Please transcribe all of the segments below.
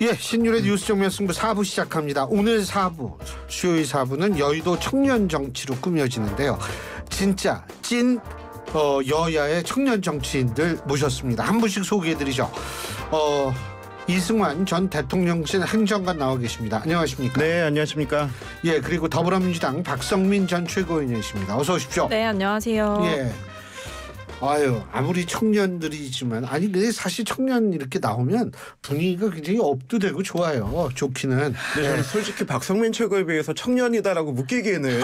예, 신율의 뉴스 정면 승부 4부 시작합니다. 오늘 4부, 수요일 4부는 여의도 청년 정치로 꾸며지는데요. 진짜 찐 여야의 청년 정치인들 모셨습니다. 한 분씩 소개해드리죠. 이승환 전 대통령실 행정관 나와 계십니다. 안녕하십니까? 네, 안녕하십니까? 예, 그리고 더불어민주당 박성민 전 최고위원이십니다. 어서 오십시오. 네, 안녕하세요. 예. 아유, 아무리 청년들이지만 근데 사실 청년 이렇게 나오면 분위기가 굉장히 업도되고 좋아요. 좋기는. 네, 저는 솔직히 박성민 최고에 비해서 청년이다라고 묶이기에는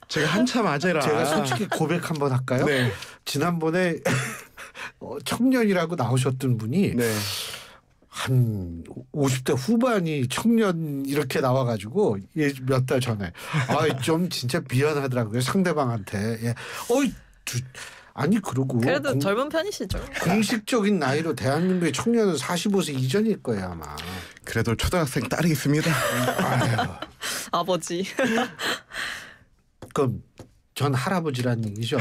제가 한참 아재라. 제가 솔직히 고백 한번 할까요? 네. 지난번에 청년이라고 나오셨던 분이 네. 한 50대 후반이 청년 이렇게 나와가지고 몇 달 전에 좀 진짜 미안하더라고요, 상대방한테. 예. 아니 그러고 그래도 젊은 편이시죠. 공식적인 나이로 대한민국의 청년은 45세 이전일 거예요 아마. 그래도 초등학생 딸이 있습니다. 아버지. 그럼 전 할아버지란 얘기죠.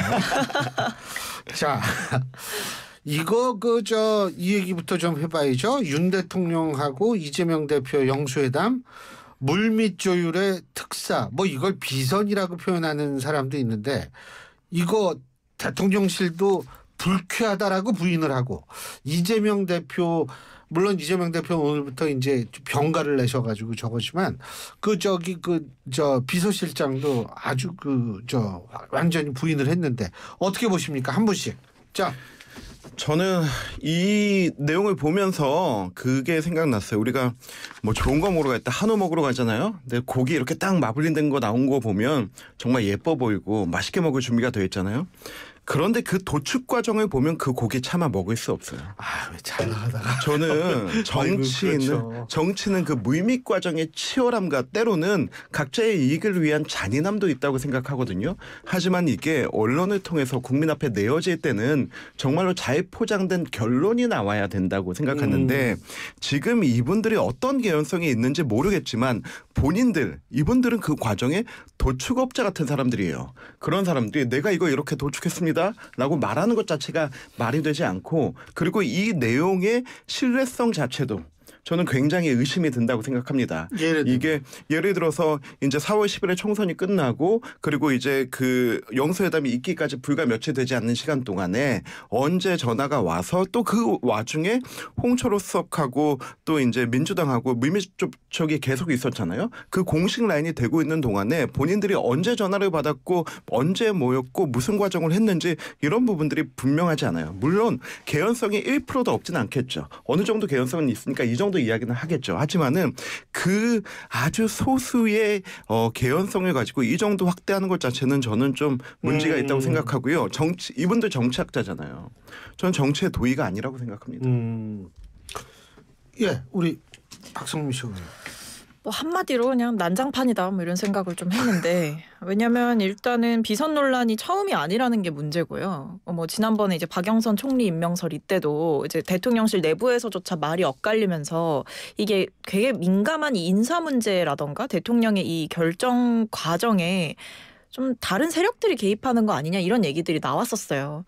자, 이거 이 얘기부터 좀 해봐야죠. 윤 대통령하고 이재명 대표 영수회담, 물밑 조율의 특사, 이걸 비선이라고 표현하는 사람도 있는데 이거 대통령실도 불쾌하다라고 부인을 하고, 물론 이재명 대표 오늘부터 이제 병가를 내셔가지고 저거지만 비서실장도 아주 완전히 부인을 했는데 어떻게 보십니까? 한 분씩. 자. 저는 이 내용을 보면서 그게 생각났어요. 우리가 좋은 거 먹으러 갈 때 한우 먹으러 가잖아요. 근데 고기 이렇게 딱 마블링된 거 나온 거 보면 정말 예뻐 보이고 맛있게 먹을 준비가 되어 있잖아요. 그런데 그 도축 과정을 보면 그 고기 차마 먹을 수 없어요. 왜 잘 나가다가. 저는 정치는 그 물밑 과정의 치열함과 때로는 각자의 이익을 위한 잔인함도 있다고 생각하거든요. 하지만 이게 언론을 통해서 국민 앞에 내어질 때는 정말로 잘 포장된 결론이 나와야 된다고 생각하는데 지금 이분들이 어떤 개연성이 있는지 모르겠지만 이분들은 그 과정에 도축업자 같은 사람들이에요. 그런 사람들이 내가 이거 이렇게 도축했습니다 라고 말하는 것 자체가 말이 되지 않고, 그리고 이 내용의 신뢰성 자체도 저는 굉장히 의심이 든다고 생각합니다. 이게 예를 들어서 이제 4월 10일에 총선이 끝나고 그리고 이제 그 영수회담이 있기까지 불과 며칠 되지 않는 시간 동안에 언제 전화가 와서 또 그 와중에 홍철호석하고 또 이제 민주당하고 물밑 접촉이 계속 있었잖아요. 그 공식 라인이 되고 있는 동안에 본인들이 언제 전화를 받았고 언제 모였고 무슨 과정을 했는지 이런 부분들이 분명하지 않아요. 물론 개연성이 1%도 없진 않겠죠. 어느 정도 개연성은 있으니까 이 정도 이야기는 하겠죠. 하지만은 그 아주 소수의 개연성을 가지고 이 정도 확대하는 것 자체는 저는 좀 문제가 있다고 생각하고요. 이분들 정치학자잖아요. 저는 정치의 도의가 아니라고 생각합니다. 예, 우리 박성민 씨. 한마디로 그냥 난장판이다 이런 생각을 좀 했는데, 왜냐면 일단은 비선 논란이 처음이 아니라는 게 문제고요. 지난번에 이제 박영선 총리 임명설 이때도 이제 대통령실 내부에서조차 말이 엇갈리면서 이게 되게 민감한 인사 문제라던가 대통령의 이 결정 과정에 좀 다른 세력들이 개입하는 거 아니냐 이런 얘기들이 나왔었어요.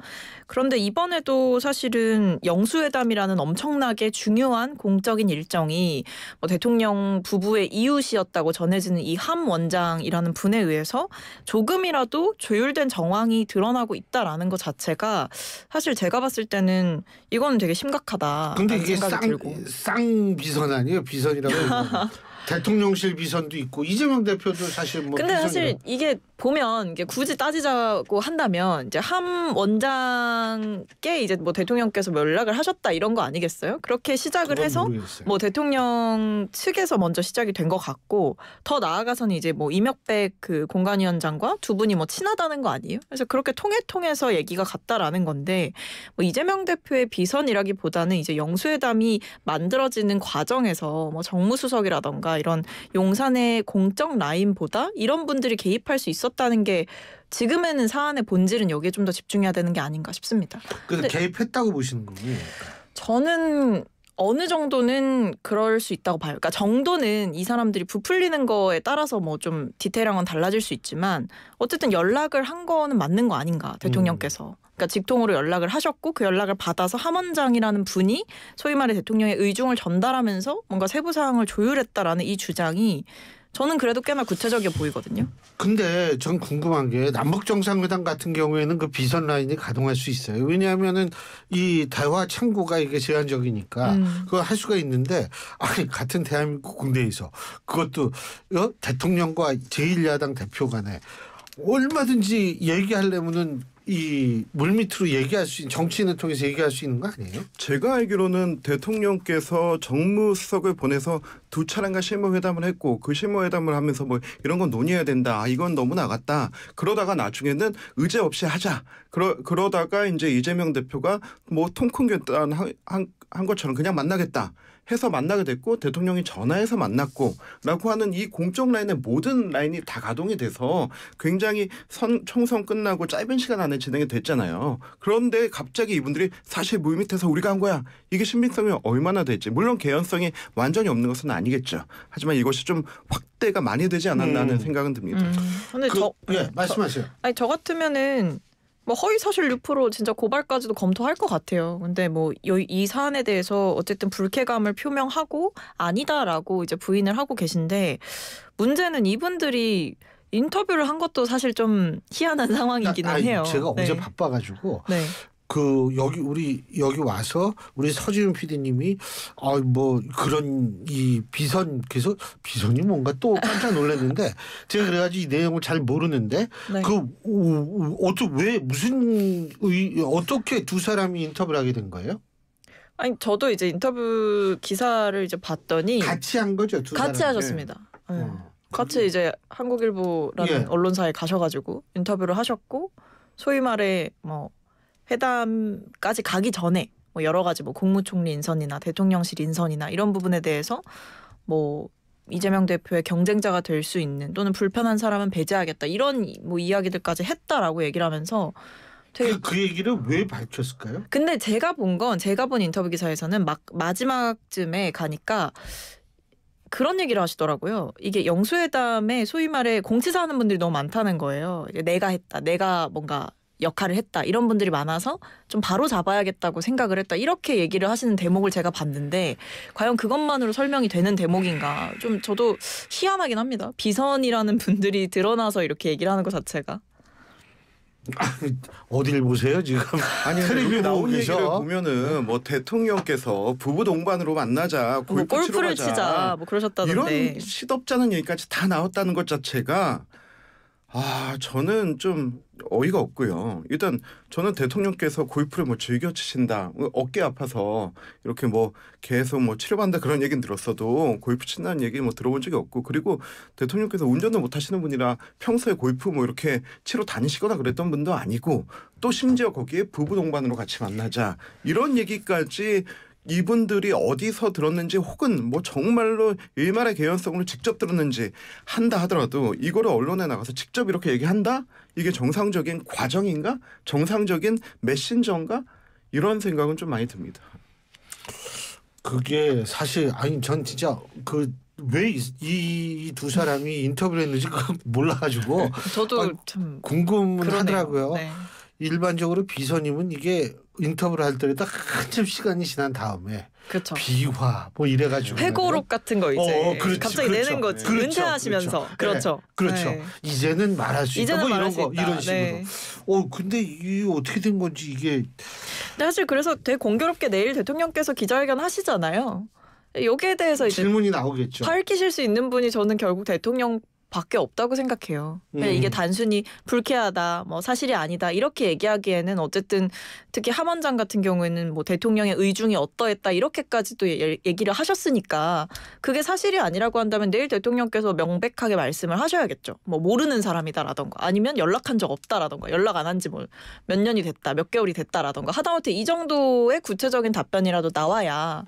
그런데 이번에도 사실은 영수회담이라는 엄청나게 중요한 공적인 일정이 대통령 부부의 이웃이었다고 전해지는 이 함 원장이라는 분에 의해서 조금이라도 조율된 정황이 드러나고 있다라는 것 자체가 사실 제가 봤을 때는 이거는 되게 심각하다. 근데 이게 생각이 쌍 비선 아니에요? 비선이라고. 대통령실 비선도 있고 이재명 대표도 사실 근데 사실 이게 보면 이게 굳이 따지자고 한다면 이제 함 원장께 이제 대통령께서 연락을 하셨다 이런 거 아니겠어요? 그렇게 시작을 해서 모르겠어요. 대통령 측에서 먼저 시작이 된 것 같고, 더 나아가서는 이제 이명백 그 공관위원장과 두 분이 친하다는 거 아니에요? 그래서 그렇게 통해서 얘기가 갔다라는 건데, 이재명 대표의 비선이라기보다는 이제 영수회담이 만들어지는 과정에서 정무수석이라던가 이런 용산의 공적 라인보다 이런 분들이 개입할 수 있었다는 게 지금에는 사안의 본질은 여기에 좀 더 집중해야 되는 게 아닌가 싶습니다. 그래서 개입했다고 보시는 거군요. 저는 어느 정도는 그럴 수 있다고 봐요. 그러니까 정도는 이 사람들이 부풀리는 거에 따라서 뭐 좀 디테일한 건 달라질 수 있지만 어쨌든 연락을 한 거는 맞는 거 아닌가 대통령께서. 그러니까 직통으로 연락을 하셨고 그 연락을 받아서 함원장이라는 분이 소위 말해 대통령의 의중을 전달하면서 뭔가 세부 사항을 조율했다라는 이 주장이 저는 그래도 꽤나 구체적이어 보이거든요. 근데 전 궁금한 게 남북 정상회담 같은 경우에는 그 비선 라인이 가동할 수 있어요. 왜냐하면은 이 대화 창구가 이게 제한적이니까 그거 할 수가 있는데 아니 같은 대한민국 군대에서 그것도 대통령과 제1야당 대표 간에 얼마든지 얘기하려면은 이 물밑으로 얘기할 수 있는 정치인을 통해서 얘기할 수 있는 거 아니에요? 제가 알기로는 대통령께서 정무수석을 보내서 두 차례가 실무회담을 했고 그 실무회담을 하면서 뭐 이런 건 논의해야 된다. 아, 이건 너무 나갔다. 그러다가 나중에는 의제 없이 하자. 그러다가 이제 이재명 대표가 뭐 통큰 결단 한 것처럼 그냥 만나겠다. 해서 만나게 됐고 대통령이 전화해서 만났고라고 하는 이 공적 라인의 모든 라인이 다 가동이 돼서 굉장히 총선 끝나고 짧은 시간 안에 진행이 됐잖아요. 그런데 갑자기 이분들이 사실 물밑에서 우리가 한 거야. 이게 신빙성이 얼마나 될지. 물론 개연성이 완전히 없는 것은 아니겠죠. 하지만 이것이 좀 확대가 많이 되지 않았나 하는 생각은 듭니다. 근데 말씀하세요. 아니 저 같으면은 뭐 허위 사실 유포로 진짜 고발까지도 검토할 것 같아요. 근데 뭐 이 사안에 대해서 어쨌든 불쾌감을 표명하고 아니다라고 이제 부인을 하고 계신데 문제는 이분들이 인터뷰를 한 것도 사실 좀 희한한 상황이기는 해요. 제가 어제 네. 바빠가지고 네. 여기 와서 우리 서지훈 PD님이 뭐 그런 이 비선이 뭔가 또 깜짝 놀랐는데 제가 그래가지고 이 내용을 잘 모르는데 네. 어떻게 두 사람이 인터뷰를 하게 된 거예요? 아니 저도 이제 인터뷰 기사를 이제 봤더니 같이 한 거죠, 두 같이 사람이? 하셨습니다. 네. 같이 이제 한국일보라는 언론사에 가셔가지고 인터뷰를 하셨고 소위 말해 뭐 회담까지 가기 전에 뭐 여러 가지 뭐 국무총리 인선이나 대통령실 인선이나 이런 부분에 대해서 뭐 이재명 대표의 경쟁자가 될 수 있는 또는 불편한 사람은 배제하겠다 이런 뭐 이야기들까지 했다라고 얘기를 하면서 되게 그 얘기를 왜 밝혔을까요? 근데 제가 본 인터뷰 기사에서는 마지막쯤에 가니까 그런 얘기를 하시더라고요. 이게 영수회담에 소위 말해 공치사하는 분들이 너무 많다는 거예요. 내가 했다. 내가 뭔가 역할을 했다. 이런 분들이 많아서 좀 바로 잡아야겠다고 생각을 했다. 이렇게 얘기를 하시는 대목을 제가 봤는데 과연 그것만으로 설명이 되는 대목인가. 좀 저도 희한하긴 합니다. 비선이라는 분들이 드러나서 이렇게 얘기를 하는 것 자체가. 어딜 보세요 지금? 아니 텔레비 나온 계셔. 얘기를 보면은 뭐 대통령께서 부부 동반으로 만나자, 뭐 골프를 치러 가자, 치자 뭐 그러셨다던데. 이런 시덥잖은 얘기까지 다 나왔다는 것 자체가 저는 좀 어이가 없고요. 일단 저는 대통령께서 골프를 뭐 즐겨 치신다, 어깨 아파서 이렇게 뭐 계속 뭐 치료받는다 그런 얘기는 들었어도 골프 친다는 얘기 뭐 들어본 적이 없고, 그리고 대통령께서 운전을 못 하시는 분이라 평소에 골프 뭐 이렇게 치러 다니시거나 그랬던 분도 아니고, 또 심지어 거기에 부부 동반으로 같이 만나자 이런 얘기까지 이분들이 어디서 들었는지 혹은 뭐 정말로 일말의 개연성으로 직접 들었는지 한다 하더라도 이거를 언론에 나가서 직접 이렇게 얘기한다? 이게 정상적인 과정인가? 정상적인 메신저인가? 이런 생각은 좀 많이 듭니다. 그게 사실 전 진짜 왜 이 두 사람이 인터뷰를 했는지 몰라가지고 저도 참 궁금은 그러네요. 하더라고요. 네. 일반적으로 비선임은 이게 인터뷰를 할 때에다 한참 시간이 지난 다음에 그렇죠. 비화 뭐 이래가지고 회고록 같은 거 이제 그렇지, 갑자기 그렇죠. 내는 거지. 그렇죠, 은퇴하시면서. 그렇죠. 그렇죠. 네. 이제는 말할 수 있다. 이제는 뭐 말할 이런 수 거 있다. 이런 식으로. 네. 근데 이게 어떻게 된 건지 이게 근데 사실 그래서 되게 공교롭게 내일 대통령께서 기자회견 하시잖아요. 여기에 대해서 이제 질문이 나오겠죠. 밝히실 수 있는 분이 저는 결국 대통령 밖에 없다고 생각해요. 이게 단순히 불쾌하다, 뭐 사실이 아니다 이렇게 얘기하기에는 어쨌든 특히 함원장 같은 경우에는 뭐 대통령의 의중이 어떠했다 이렇게까지도 얘기를 하셨으니까 그게 사실이 아니라고 한다면 내일 대통령께서 명백하게 말씀을 하셔야겠죠. 뭐 모르는 사람이다라던가 아니면 연락한 적 없다라던가 연락 안 한 지 뭐 몇 년이 됐다, 몇 개월이 됐다라던가 하다못해 이 정도의 구체적인 답변이라도 나와야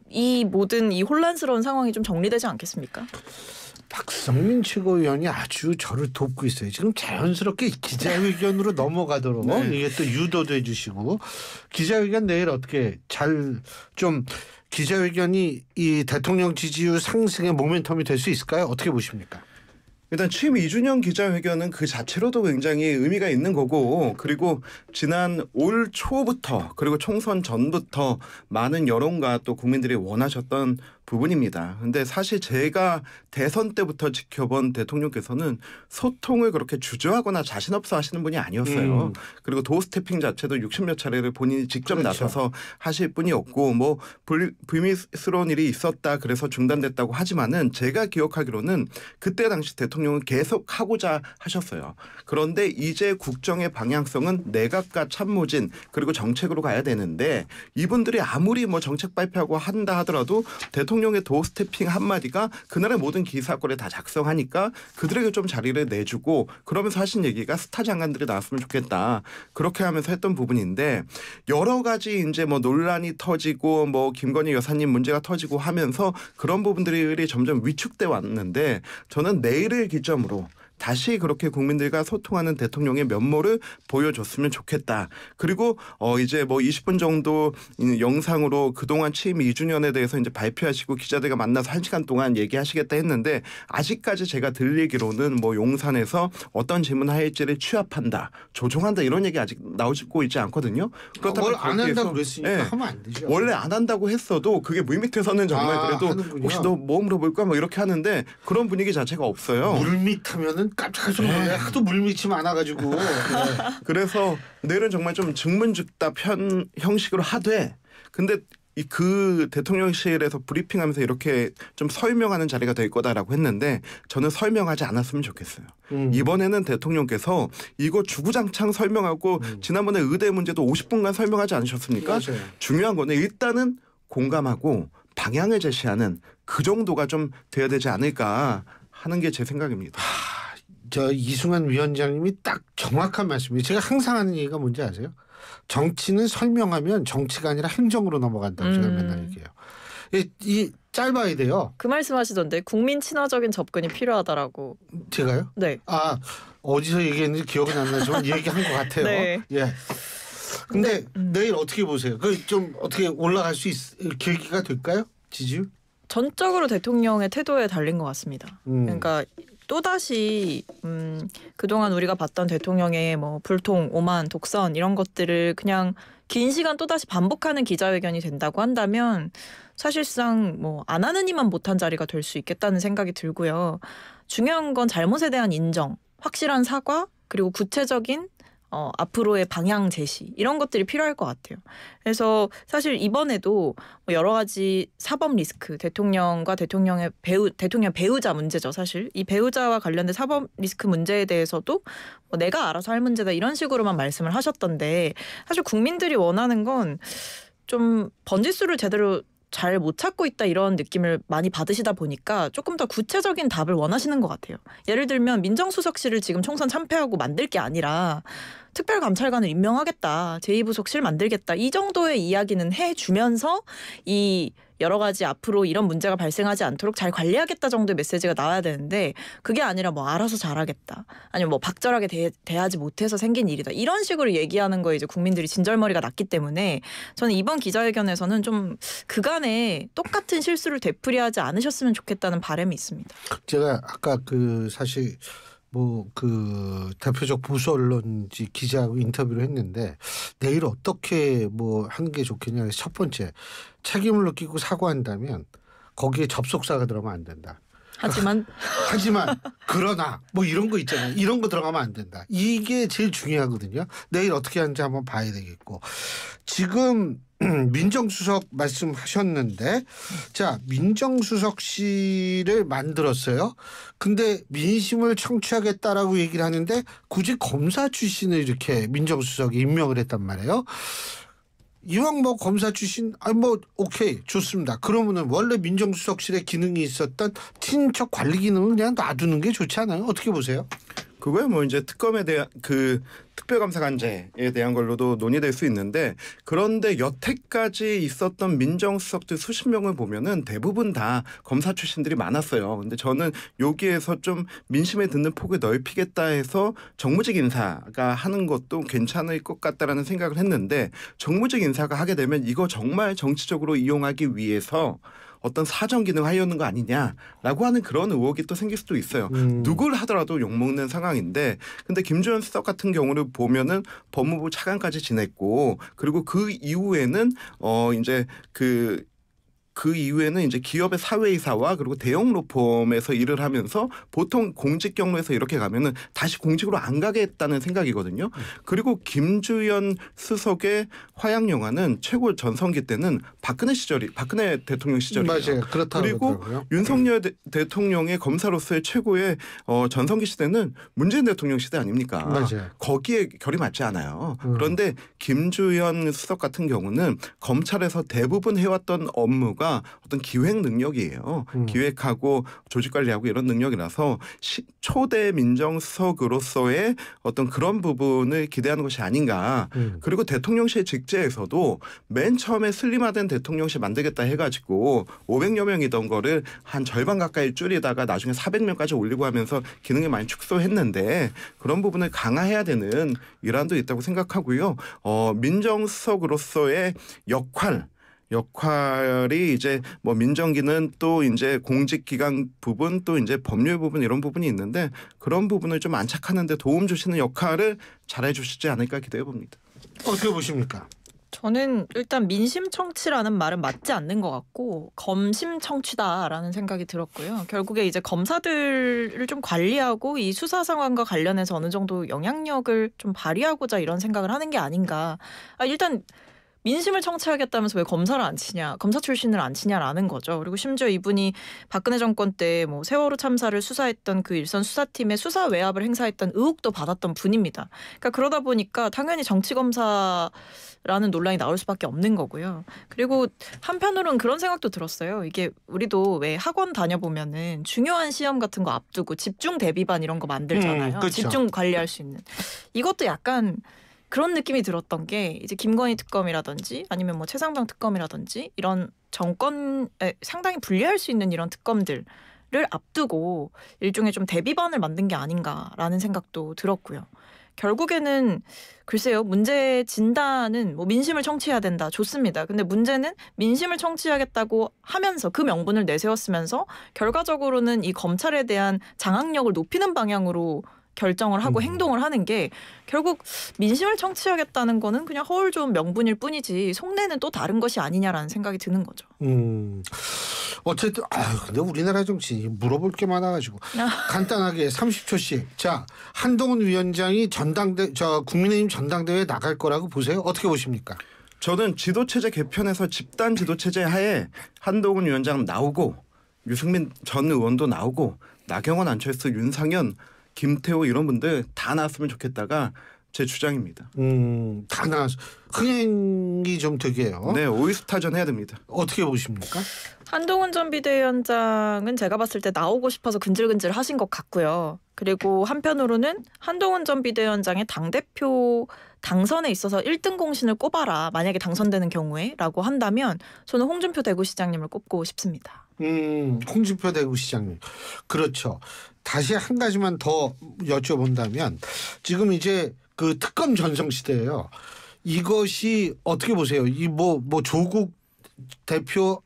이 모든 이 혼란스러운 상황이 좀 정리되지 않겠습니까? 박성민 최고위원이 아주 저를 돕고 있어요. 지금 자연스럽게 기자회견으로 넘어가도록 네. 이게 또 유도도 해주시고 기자회견 내일 어떻게 잘 좀 기자회견이 이 대통령 지지율 상승의 모멘텀이 될 수 있을까요? 어떻게 보십니까? 일단 취임 2주년 기자회견은 그 자체로도 굉장히 의미가 있는 거고 그리고 지난 올 초부터 그리고 총선 전부터 많은 여론과 또 국민들이 원하셨던 부분입니다. 근데 사실 제가 대선 때부터 지켜본 대통령께서는 소통을 그렇게 주저하거나 자신 없어 하시는 분이 아니었어요. 그리고 도어 스태핑 자체도 60몇 차례를 본인이 직접 그렇죠. 나서서 하실 분이었고 뭐 불미스러운 일이 있었다 그래서 중단됐다고 하지만은 제가 기억하기로는 그때 당시 대통령은 계속 하고자 하셨어요. 그런데 이제 국정의 방향성은 내각과 참모진 그리고 정책으로 가야 되는데 이분들이 아무리 뭐 정책 발표하고 한다 하더라도 대통령의 도어 스태핑 한마디가 그날의 모든 기사거리를 다 작성하니까 그들에게 좀 자리를 내주고 그러면서 하신 얘기가 스타 장관들이 나왔으면 좋겠다. 그렇게 하면서 했던 부분인데 여러 가지 이제 뭐 논란이 터지고 뭐 김건희 여사님 문제가 터지고 하면서 그런 부분들이 점점 위축돼 왔는데 저는 내일을 기점으로 다시 그렇게 국민들과 소통하는 대통령의 면모를 보여줬으면 좋겠다. 그리고 이제 뭐 20분 정도 영상으로 그동안 취임 2주년에 대해서 이제 발표하시고 기자들과 만나서 1시간 동안 얘기하시겠다 했는데 아직까지 제가 들리기로는 뭐 용산에서 어떤 질문할지를 취합한다, 조종한다 이런 얘기 아직 나오고 있지 않거든요. 그렇다면 뭘 안 한다고 그랬으니까 네. 하면 안 되죠. 원래 안 한다고 했어도 그게 물밑에서는 정말 그래도 하는군요. 혹시 너 뭐 물어볼까 뭐 이렇게 하는데 그런 분위기 자체가 없어요. 물밑하면은 깜짝깜짝 놀라요. 하도 물밑이 많아가지고. 네. 그래서 내일은 정말 좀 증문즉답 형식으로 하되 근데 그 대통령실에서 브리핑하면서 이렇게 좀 설명하는 자리가 될 거다라고 했는데 저는 설명하지 않았으면 좋겠어요. 이번에는 대통령께서 이거 주구장창 설명하고 지난번에 의대 문제도 50분간 설명하지 않으셨습니까? 맞아요. 중요한 거는 일단은 공감하고 방향을 제시하는 그 정도가 좀 돼야 되지 않을까 하는 게 제 생각입니다. 저 이승환 위원장님이 딱 정확한 말씀이에요. 제가 항상 하는 얘기가 뭔지 아세요? 정치는 설명하면 정치가 아니라 행정으로 넘어간다고 제가 맨날 얘기해요. 이 짧아야 돼요. 그 말씀하시던데 국민 친화적인 접근이 필요하다라고. 제가요? 네. 아 어디서 얘기했는지 기억은 안 나지만 얘기한 것 같아요. 네. 예. 근데 내일 어떻게 보세요? 그 좀 어떻게 올라갈 수 계기가 될까요? 지지율? 전적으로 대통령의 태도에 달린 것 같습니다. 그러니까 또다시 그동안 우리가 봤던 대통령의 뭐 불통, 오만, 독선 이런 것들을 그냥 긴 시간 또다시 반복하는 기자회견이 된다고 한다면 사실상 뭐 안 하는 이만 못한 자리가 될 수 있겠다는 생각이 들고요. 중요한 건 잘못에 대한 인정, 확실한 사과, 그리고 구체적인 앞으로의 방향 제시 이런 것들이 필요할 것 같아요. 그래서 사실 이번에도 뭐 여러 가지 사법 리스크, 대통령과 대통령 배우자 문제죠. 사실 이 배우자와 관련된 사법 리스크 문제에 대해서도 뭐 내가 알아서 할 문제다 이런 식으로만 말씀을 하셨던데 사실 국민들이 원하는 건 좀 번지수를 제대로 잘 못 찾고 있다 이런 느낌을 많이 받으시다 보니까 조금 더 구체적인 답을 원하시는 것 같아요. 예를 들면 민정수석실을 지금 총선 참패하고 만들 게 아니라 특별감찰관을 임명하겠다, 제2부속실 만들겠다 이 정도의 이야기는 해주면서 이 여러 가지 앞으로 이런 문제가 발생하지 않도록 잘 관리하겠다 정도의 메시지가 나와야 되는데 그게 아니라 뭐 알아서 잘하겠다 아니면 뭐 박절하게 대하지 못해서 생긴 일이다 이런 식으로 얘기하는 거에 이제 국민들이 진절머리가 났기 때문에 저는 이번 기자회견에서는 좀 그간에 똑같은 실수를 되풀이하지 않으셨으면 좋겠다는 바람이 있습니다. 제가 아까 그 사실 뭐 그 대표적 보수 언론지 기자하고 인터뷰를 했는데 내일 어떻게 뭐 하는 게 좋겠냐. 첫 번째 책임을 느끼고 사과한다면 거기에 접속사가 들어가면 안 된다. 하지만 그러나 뭐 이런 거 있잖아요. 이런 거 들어가면 안 된다. 이게 제일 중요하거든요. 내일 어떻게 하는지 한번 봐야 되겠고 지금 민정수석 말씀하셨는데 자 민정수석실을 만들었어요. 근데 민심을 청취하겠다라고 얘기를 하는데 굳이 검사 출신을 이렇게 민정수석에 임명을 했단 말이에요. 이왕 뭐 검사 출신 뭐 오케이 좋습니다. 그러면은 원래 민정수석실에 기능이 있었던 친인척 관리 기능을 그냥 놔두는 게 좋지 않아요? 어떻게 보세요? 그거야 뭐 이제 특검에 대한 그 특별감사관제에 대한 걸로도 논의될 수 있는데 그런데 여태까지 있었던 민정수석들 수십 명을 보면은 대부분 다 검사 출신들이 많았어요. 근데 저는 여기에서 좀 민심에 듣는 폭을 넓히겠다 해서 정무직 인사가 하는 것도 괜찮을 것 같다라는 생각을 했는데 정무직 인사가 하게 되면 이거 정말 정치적으로 이용하기 위해서 어떤 사정 기능 하려는 거 아니냐라고 하는 그런 의혹이 또 생길 수도 있어요. 누굴 하더라도 욕먹는 상황인데 근데 김주현 수석 같은 경우를 보면은 법무부 차관까지 지냈고 그리고 그 이후에는 이제 그 이후에는 이제 기업의 사회이사와 그리고 대형 로펌에서 일을 하면서 보통 공직 경로에서 이렇게 가면은 다시 공직으로 안 가겠다는 생각이거든요. 그리고 김주현 수석의 화양 영화는 최고 전성기 때는 박근혜 대통령 시절이에요. 맞아요. 그렇다고 그리고 그러더라고요. 윤석열 대통령의 검사로서의 최고의 전성기 시대는 문재인 대통령 시대 아닙니까? 맞아요. 거기에 결이 맞지 않아요. 그런데 김주현 수석 같은 경우는 검찰에서 대부분 해왔던 업무가 어떤 기획 능력이에요. 기획하고 조직 관리하고 이런 능력이라서 초대 민정수석으로서의 어떤 그런 부분을 기대하는 것이 아닌가. 그리고 대통령실 직제에서도 맨 처음에 슬림화된 대통령실 만들겠다 해가지고 500여 명이던 거를 한 절반 가까이 줄이다가 나중에 400명까지 올리고 하면서 기능을 많이 축소했는데 그런 부분을 강화해야 되는 일환도 있다고 생각하고요. 민정수석으로서의 역할이 이제 뭐 민정기는 또 이제 공직기강 부분 또 이제 법률 부분 이런 부분이 있는데 그런 부분을 좀 안착하는데 도움 주시는 역할을 잘해 주시지 않을까 기대해 봅니다. 어떻게 보십니까? 저는 일단 민심 청취라는 말은 맞지 않는 것 같고 검심 청취다라는 생각이 들었고요. 결국에 이제 검사들을 좀 관리하고 이 수사 상황과 관련해서 어느 정도 영향력을 좀 발휘하고자 이런 생각을 하는 게 아닌가. 일단 민심을 청취하겠다면서 왜 검사를 안 치냐, 검사 출신을 안 치냐라는 거죠. 그리고 심지어 이분이 박근혜 정권 때 뭐 세월호 참사를 수사했던 그 일선 수사팀의 수사 외압을 행사했던 의혹도 받았던 분입니다. 그러니까 그러다 보니까 당연히 정치 검사라는 논란이 나올 수밖에 없는 거고요. 그리고 한편으로는 그런 생각도 들었어요. 이게 우리도 왜 학원 다녀보면은 중요한 시험 같은 거 앞두고 집중 대비반 이런 거 만들잖아요. 그렇죠. 집중 관리할 수 있는. 이것도 약간 그런 느낌이 들었던 게 이제 김건희 특검이라든지 아니면 뭐 최상병 특검이라든지 이런 정권에 상당히 불리할 수 있는 이런 특검들을 앞두고 일종의 좀 대비반을 만든 게 아닌가라는 생각도 들었고요. 결국에는 글쎄요, 문제 진단은 뭐 민심을 청취해야 된다, 좋습니다. 근데 문제는 민심을 청취하겠다고 하면서 그 명분을 내세웠으면서 결과적으로는 이 검찰에 대한 장악력을 높이는 방향으로 결정을 하고 행동을 하는 게 결국 민심을 청취하겠다는 거는 그냥 허울 좋은 명분일 뿐이지 속내는 또 다른 것이 아니냐라는 생각이 드는 거죠. 어쨌든 근데 우리나라 정치 물어볼 게 많아가지고 간단하게 30초씩. 자, 한동훈 위원장이 국민의힘 전당대회에 나갈 거라고 보세요? 어떻게 보십니까? 저는 지도체제 개편에서 집단 지도체제 하에 한동훈 위원장 나오고 유승민 전 의원도 나오고 나경원, 안철수, 윤상현, 김태호 이런 분들 다 나왔으면 좋겠다가 제 주장입니다. 다 나와서 흥행이 좀 되게 해요. 네, 오이스타전 해야 됩니다. 어떻게 보십니까? 한동훈 전 비대위원장은 제가 봤을 때 나오고 싶어서 근질근질 하신 것 같고요. 그리고 한편으로는 한동훈 전 비대위원장의 당대표 당선에 있어서 1등 공신을 꼽아라. 만약에 당선되는 경우에 라고 한다면 저는 홍준표 대구시장님을 꼽고 싶습니다. 홍준표 대구시장님. 그렇죠. 다시 한 가지만 더 여쭤본다면 지금 이제 그 특검 전성 시대예요. 이것이 어떻게 보세요? 이 뭐 조국 대표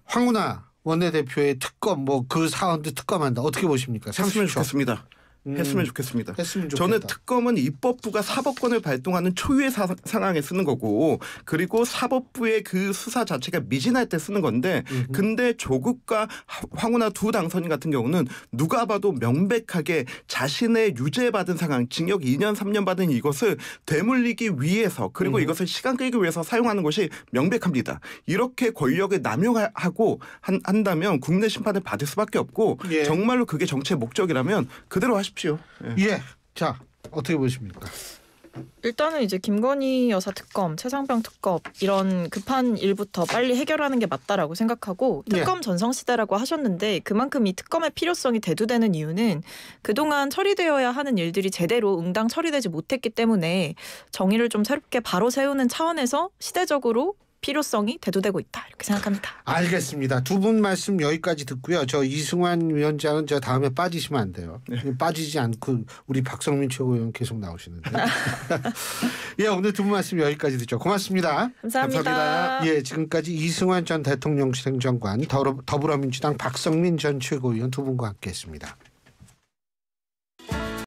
황운하 원내대표의 특검 뭐 그 사안도 특검한다. 어떻게 보십니까? 했으면 좋겠습니다. 했으면 좋겠습니다. 저는 특검은 입법부가 사법권을 발동하는 초유의 상황에 쓰는 거고 그리고 사법부의 그 수사 자체가 미진할 때 쓰는 건데 근데 조국과 황운하 두 당선인 같은 경우는 누가 봐도 명백하게 자신의 유죄받은 상황 징역 2년 3년 받은 이것을 되물리기 위해서 그리고 이것을 시간 끌기 위해서 사용하는 것이 명백합니다. 이렇게 권력을 남용하고 한다면 국내 심판을 받을 수밖에 없고 정말로 그게 정치의 목적이라면 그대로 하십시오. 예. 자, 어떻게 보십니까? 일단은 이제 김건희 여사 특검, 최상병 특검 이런 급한 일부터 빨리 해결하는 게 맞다라고 생각하고 특검 전성시대라고 하셨는데 그만큼 이 특검의 필요성이 대두되는 이유는 그동안 처리되어야 하는 일들이 제대로 응당 처리되지 못했기 때문에 정의를 좀 새롭게 바로 세우는 차원에서 시대적으로 필요성이 대두되고 있다 이렇게 생각합니다. 알겠습니다. 두 분 말씀 여기까지 듣고요. 저 이승환 위원장은 저 다음에 빠지시면 안 돼요. 빠지지 않고 우리 박성민 최고위원 계속 나오시는데. 예, 오늘 두 분 말씀 여기까지 듣죠. 고맙습니다. 감사합니다. 예, 지금까지 이승환 전 대통령실 행정관, 더불어민주당 박성민 전 최고위원 두 분과 함께했습니다.